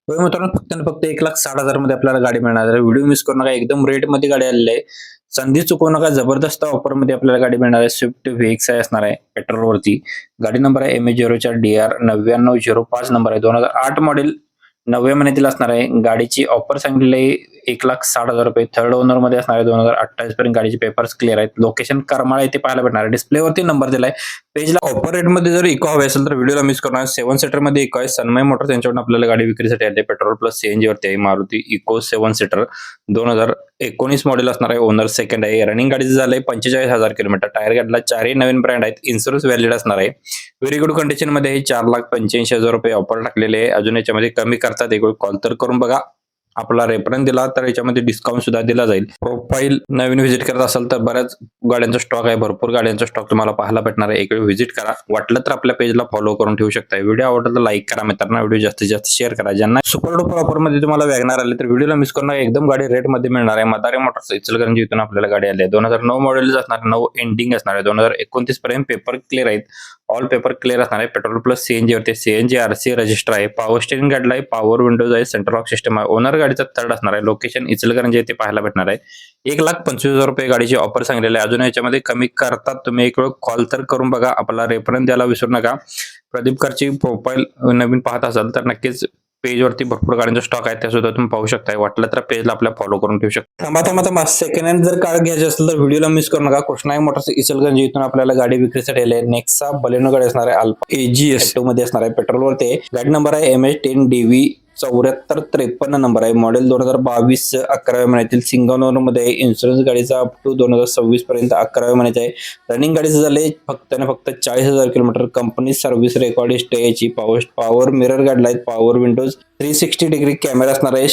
होय मित्रांनो, फक्त आणि फक्त 1,60,000 मध्ये आपल्याला गाडी मिळणार आहे. व्हिडिओ मिस करू नका. एकदम रेटमध्ये गाडी आलेली आहे. संधी चुकवू नका. जबरदस्त ऑफरमध्ये आपल्याला गाडी मिळणार आहे. स्विफ्ट व्हीएक्सआय असणार आहे पेट्रोलवरती. गाडी नंबर आहे MH04 DR 9905 नंबर आहे. 2008 मॉडेल 9व्या महिन्यातील असणार आहे. गाडीची ऑफर सांगितलेली आहे ₹1,60,000. थर्ड ओनर मध्ये असणार आहे. 2028 पर्यंत गाडीचे पेपर्स क्लिअर आहेत. लोकेशन करमाळा येथे पाहायला भेटणार आहे. डिस्प्लेवरती नंबर दिलाय. पेजला ऑफर रेटमध्ये जर इको हवे असेल तर व्हिडिओला मिस करणार. 7 सीटर मध्ये इको आहे. सन्मय मोटर्स यांच्याकडून आपल्याला गाडी विक्रीसाठी आली. पेट्रोल प्लस सीएनजी वरती आहे. मारुती इको 7 सीटर 2019 मॉडेल असणार आहे. ओनर सेकंड आहे. रनिंग गाडीचं झालंय 45,000 किलोमीटर. टायर गाडीला चारही नवीन ब्रँड आहेत. इन्शुरन्स व्हॅलिड असणार आहे. व्हेरी गुड कंडिशन मध्ये हे ₹4,85,000 ऑफर टाकलेले आहे. अजून याच्यामध्ये कमी करतात. एक वेळ कॉल तर करून बघा. आपला रेफरन्स दिला तर याच्यामध्ये डिस्काउंट सुद्धा दिला जाईल. प्रोफाईल नवीन व्हिजिट करत असाल तर बऱ्याच गाड्यांचा स्टॉक आहे. भरपूर गाड्यांचा स्टॉक तुम्हाला पाहायला भेटणार आहे. एक वेळ व्हिजिट करा. वाटलं तर आपल्या पेजला फॉलो करून ठेवू शकता. व्हिडिओ आवडला तर लाईक करा. मित्रांनो व्हिडिओ जास्तीत जास्त शेअर करा. ज्यांना सुपर डुपर ऑफर मध्ये तुम्हाला वॅगनार आले तर व्हिडिओला मिस करू नका. एकदम गाडी रेट मध्ये मिळणार आहे. मदारी मोटर्स इचलकरंजी इथून आपल्याला गाडी आली आहे. 2009 मॉडेल असणार. 9 एंडिंग असणार आहे. 2029 पर्यंत पेपर क्लिअर आहेत. ऑल पेपर क्लिअर असणार आहे. पेट्रोल प्लस सीएनजी वरती. सीएनजी आरसी रजिस्टर आहे. पॉवर स्टेरिंग गाडीला आहे. पॉवर विंडोज आहे. सेंट्रल लॉक सिस्टम आहे. ओनर गाडीचा थर्ड असणार आहे. लोकेशन इचलकरंजी येथे पाहायला भेटणार आहे. ₹1,25,000 गाडीची ऑफर सांगितलेली आहे. अजून याच्यामध्ये कमी करतात. तुम्ही एक वेळ कॉल तर करून बघा. आपला रेफरन्स द्यायला विसरू नका. प्रदीप करची प्रोफाईल नवीन पाहत असाल तर नक्कीच पेजवरती भरपूर गाड्यांचा स्टॉक आहे. त्या सुद्धा तुम्ही पाहू शकता. वाटलं तर पेजला आपल्या फॉलो करून ठेवू शकता. थांबा सेकंड हँड जर कार घ्यायची असेल तर व्हिडिओला मिस करू नका. कृष्णाई मोटर्स इचलकरंजी इथून आपल्याला गाडी विक्रीसाठी आली आहे. नेक्सा बलेनो गाडी असणार आहे. अल्फा AGS मध्ये असणार आहे. पेट्रोलवरती गाडी नंबर आहे MH10DV 7453 नंबर आहे. मॉडेल 2022 11व्या महिन्यातील सिंगल ओनर मध्ये आहे. इन्शुरन्स गाडीचा अप टू 2026 पर्यंत 11व्या महिन्याचा आहे. रनिंग गाडीचं झाले फक्त 40,000 kilometre. Company service record stay याची. पॉवर मिरर गाडला आहे. पॉवर विंडोज 360 डिग्री कॅमेरा असणार आहे.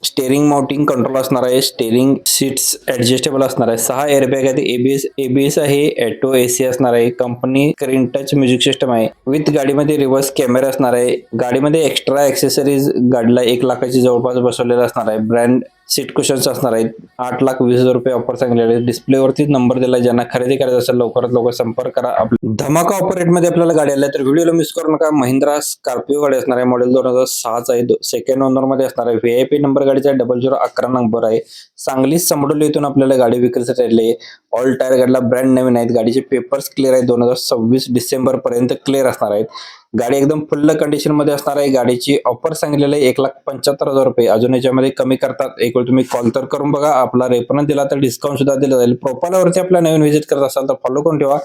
स्टेरिंग माउंटिंग कंट्रोल असणार आहे. स्टेरिंग सीट्स ऍडजस्टेबल असणार आहे. 6 एअरबॅग आहेत. एबीएस आहे. ऑटो AC असणार आहे. Company screen touch music system आहे. विथ गाडीमध्ये रिव्हर्स कॅमेरा असणार आहे. गाडीमध्ये एक्स्ट्रा ऍक्सेसरीज गाडीला 1,00,000ची जवळपास बसवलेला असणार आहे. ब्रँड सीट कुशन्स असणार आहेत. ₹8,20,000 ऑफर सांगितलेले आहे. डिस्प्लेवरती नंबर दिला. ज्यांना खरेदी करायचं असेल लवकरात लवकर संपर्क करा. धमाका ऑफर रेट मध्ये आपल्याला गाडी आल्या तर व्हिडिओला मिस करू नका. महिंद्रा स्कॉर्पिओ गाडी असणार आहे. मॉडेल 2006 आहे. सेकंड ओनर मध्ये असणार आहे. VIP नंबर गाडीचा 0011 नंबर आहे. सांगली समडोली इथून आपल्याला गाडी विक्रीसाठी आली आहे. ऑल टायर गाडीला ब्रँड नवीन आहेत. गाडीचे पेपर्स क्लिअर आहेत. 2026 डिसेंबर पर्यंत क्लिअर असणार आहेत. गाडी एकदम फुल्ल कंडिशन मध्ये असणार आहे. गाडीची ऑफर सांगितलेली आहे ₹1,75,000. अजून याच्यामध्ये कमी करतात. एक वेळ तुम्ही कॉल तर करून बघा. आपला रेफरन्स दिला तर डिस्काउंट सुद्धा दिला जाईल. प्रोफाईलवरती आपला नवीन व्हिजिट करत असाल तर फॉलो करून ठेवा.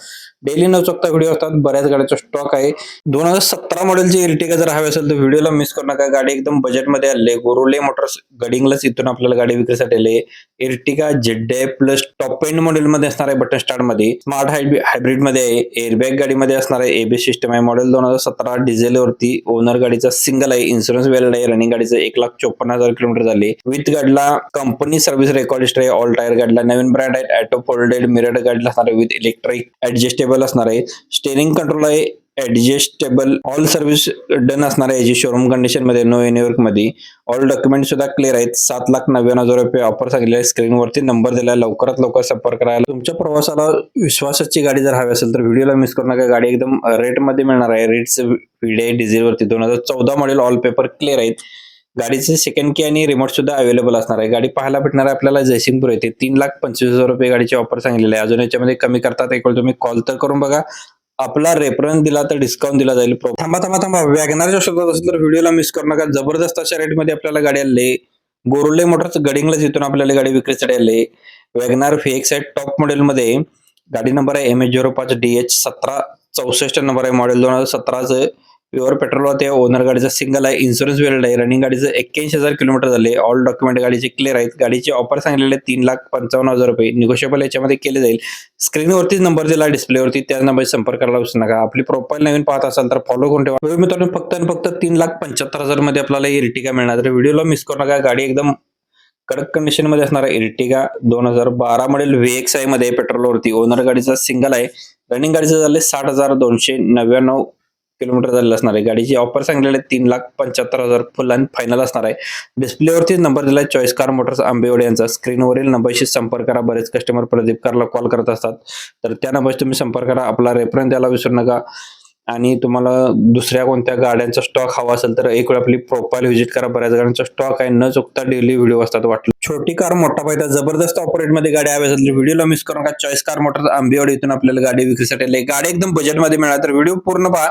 डेली न चुकता व्हिडिओ असतात. बऱ्याच गाड्याचा स्टॉक आहे. 2017 मॉडेलची एर्टिगा जर हवी असेल तर व्हिडिओला मिस करू नका. गाडी एकदम बजेटमध्ये आली आहे. गोरुले मोटर्स गडिंगलाच इथून आपल्याला गाडी विक्रीसाठी आली आहे. Ertiga ZDI plus top end model मध्ये असणार आहे. बटन स्टार्ट मध्ये. स्मार्ट हायब्रिड मध्ये आहे. एअरबॅग गाडीमध्ये असणार आहे. ABS सिस्टम आहे. मॉडेल 2017 डिझेल वरती. ओनर गाडीचा सिंगल आहे. इन्शुरन्स व्हॅलिड आहे. रनिंग गाडीचं 1,54,000 किलोमीटर झाले. विथ गाडीला कंपनी सर्व्हिस रेकॉर्ड आहे. ऑल टायर गाडीला नवीन ब्रँड आहे. ऑटो फोल्डेड मिरर गाडीला असणार आहे. विथ इलेक्ट्रिक ऍडजस्टेबल असणार आहे. स्टेरिंग कंट्रोल आहे. ऍडजस्टेबल. ऑल सर्व्हिस डन असणार आहे. याची शोरूम कंडिशन मध्ये. नो एनीवर्क मध्ये. ऑल डॉक्युमेंट सुद्धा क्लिअर आहेत. ₹7,99,000 ऑफर सांगितले आहे. स्क्रीनवरती नंबर दिला. लवकरात लवकर संपर्क करायला. तुमच्या प्रवासाला विश्वासाची गाडी जर हवी असेल तर व्हिडिओला मिस करू नका. गाडी एकदम रेट मध्ये मिळणार आहे. रेट्स VDI डिझेल वरती. 2014 मॉडेल. ऑल पेपर क्लिअर आहेत. गाडीचे सेकंड की आणि रिमोट सुद्धा अवेलेबल असणार आहे. गाडी पाहायला भेटणार आहे आपल्याला जयसिंगपूर येथे. ₹3,25,000 गाडीची ऑफर सांगितलेली आहे. अजून याच्यामध्ये कमी करतात. एक वेळ तुम्ही कॉल तर करून बघा. आपला रेफरन्स दिला तर डिस्काउंट दिला जाईल. थांबा वॅगनारच्या शोधात असेल तर व्हिडिओला मिस करू नका. जबरदस्त अशा रेट मध्ये आपल्याला गाडी आली. गोरुले मोटर्स गडिंगलाच इथून आपल्याला गाडी विक्रीसाठी आली. वॅगनार VX टॉप मॉडेल मध्ये. गाडी नंबर आहे MH05 DH 1764 नंबर आहे. मॉडेल 2017 प्युअर पेट्रोल होते. ओनर गाडीचा सिंगल आहे. इन्शुरन्स व्हॅलिड आहे. रनिंग गाडीचं 81,000 किलोमीटर झाले. ऑल डॉक्युमेंट गाडीचे क्लिअर आहेत. गाडीची ऑफर सांगितलेले ₹3,55,000. निगोशिएबल याच्यामध्ये केले जाईल. स्क्रीनवरतीच नंबर दिला डिस्प्लेवरती. त्या नंबर संपर्क करायला विसरू नका. आपली प्रोफाईल नवीन पाहत असाल तर फॉलो करून ठेवा. मित्रांनो फक्त आणि फक्त ₹3,75,000 मध्ये आपल्याला एर्टिगा मिळणार. तर व्हिडिओला मिस करू नका. गाडी एकदम कडक कंडिशन मध्ये असणार आहे. एर्टिगा 2012 मॉडेल VXI मध्ये पेट्रोलवरती. ओनर गाडीचा सिंगल आहे. रनिंग गाडीचं झाले 60,299 किलोमीटर झालेलं असणार आहे. गाडीची ऑफर सांगितलेली आहे ₹3,75,000 फुल आणि फायनल असणार आहे. डिस्प्लेवरती नंबर दिलाय. चॉईस कार मोटर्स आंबेवाडी यांचा. स्क्रीनवरील नंबरशी संपर्क करा. बरेच कस्टमर प्रदीप कारला कॉल करत असतात तर त्या नंबरशी तुम्ही संपर्क करा. आपला रेफरन्स द्यायला विसरू नका. आणि तुम्हाला दुसऱ्या कोणत्या गाड्यांचा स्टॉक हवा असेल तर एक वेळ आपली प्रोफाईल व्हिजिट करा. बऱ्याच गाड्यांचा स्टॉक आहे, न चुकता डेली व्हिडिओ असतात. वाटलं छोटी कार मोठा फायदा जबरदस्त ऑपरेट मध्ये गाडी हवी असेल तर व्हिडिओला मिस करू नका. चॉईस कार मोटर्स आंबेवाडी इथून आपल्याला गाडी विक्रीसाठी आली. गाडी एकदम बजेटमध्ये मिळणार तर व्हिडिओ पूर्ण पहा.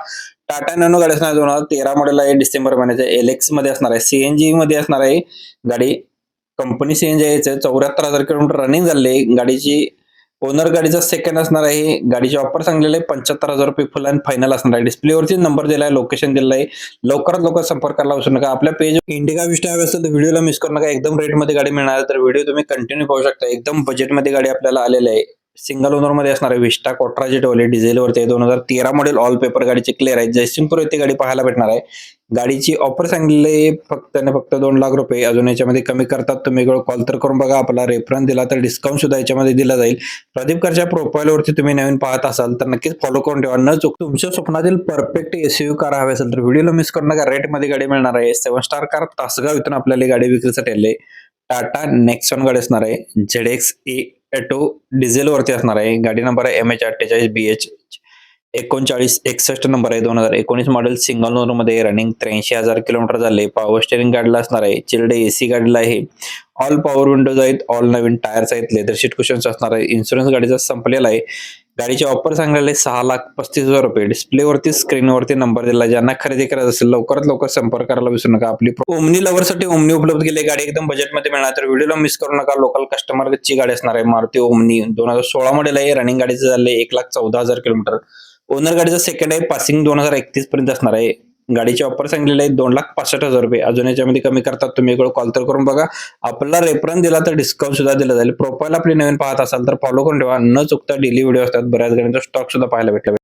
टाटा नॅनो गाडी असणार 2013 मॉडेल आहे, डिसेंबर महिन्याचे. एलएक्स मध्ये असणार आहे, सीएनजी मध्ये असणार आहे गाडी. कंपनी सीएनजी आहे, 74,000 किलोमीटर रनिंग झाले. गाडीची ओनर गाडीचा सेकंड असणार आहे. गाडीची ऑफर सांगलेली आहे 75,000 रुपये फुल अँड फायनल असणार आहे. डिस्प्लेवरती नंबर दिलाय, लोकेशन दिलं आहे. लवकरात लवकर संपर्क करायला विसरू नका. आपल्या पेज इंडिका विस्टा हवी असेल तर व्हिडिओला मिस करू नका. एकदम रेट मध्ये गाडी मिळणार आहे तर व्हिडिओ तुम्ही कंटिन्यू पाहू शकता. एकदम बजेटमध्ये गाडी आपल्याला आलेली आहे. सिंगल ओनर मध्ये असणार आहे. विस्टा कोट्राजेट टोले डिझेल वरती आहे. 2013 मॉडेल ऑल पेपर गाडीचे क्लिअर आहे. जयसिंगपूर येथे गाडी पाहायला भेटणार आहे. गाडीची ऑफर सांगितली फक्त आणि फक्त 2 लाख रुपये. अजून याच्यामध्ये कमी करतात. तुम्ही कॉल तर करून बघा. आपला रेफरन्स दिला तर डिस्काउंट सुद्धा याच्यामध्ये दिला जाईल. प्रदीप करच्या प्रोफाईलवरती तुम्ही नवीन पाहत असाल तर नक्कीच फॉलो करून ठेवा. न चूक तुमच्या स्वप्नातील परफेक्ट एसयूव्ही कार हवी असेल तर व्हिडिओला मिस करू नका. रेट मध्ये गाडी मिळणार आहे. 7 स्टार कार तासगाव इथून आपल्याला गाडी विक्रीसाठी आली. टाटा नेक्सॉन गाडी असणार आहे. ZX ऑटो डिझेल वरती असणार आहे. गाडी नंबर आहे MH48BH 3961 नंबर आहे. 2019 मॉडेल सिंगल ओनर मध्ये रनिंग 83,000 किलोमीटर झाले. पॉवर स्टेअरिंग गाडीला असणार आहे. चिल्ड एसी गाडीला आहे. ऑल पॉवर विंडोज आहेत. ऑल नवीन टायर्स आहेत. लेदर शीट कुशन्स असणार आहे. इन्शुरन्स गाडीचा संपलेला आहे. गाडीची ऑफर सांगलेले 6,35,000 रुपये. डिस्प्लेवरती स्क्रीनवरती नंबर दिला. ज्यांना खरेदी करायचं असेल लवकरात लवकर संपर्क करायला विसरू नका. आपली ओमनी लव्हरसाठी ओमनी उपलब्ध केली. गाडी एकदम बजेटमध्ये मिळणार तर व्हिडिओला मिस करू नका. लोकल कस्टमरची गाडी असणार आहे. मारुती ओमनी 2016 मॉडेल आहे. रनिंग गाडीचं झाले 1,14,000 किलोमीटर. ओनर गाडीचा सेकंड आहे. पासिंग 2031 पर्यंत असणार आहे. गाडीची ऑफर सांगितलेली आहे 2,65,000 रुपये. अजून याच्यामध्ये कमी करतात. तुम्ही कॉल तर करून बघा. आपला रेफरन्स दिला तर डिस्काउंट सुद्धा दिला जाईल. प्रोफाईल आपली नवीन पाहत असाल तर फॉलो करून ठेवा. न चुकता डेली व्हिडिओ असतात. बऱ्याच गाड्यांचा स्टॉक सुद्धा पाहायला भेटला.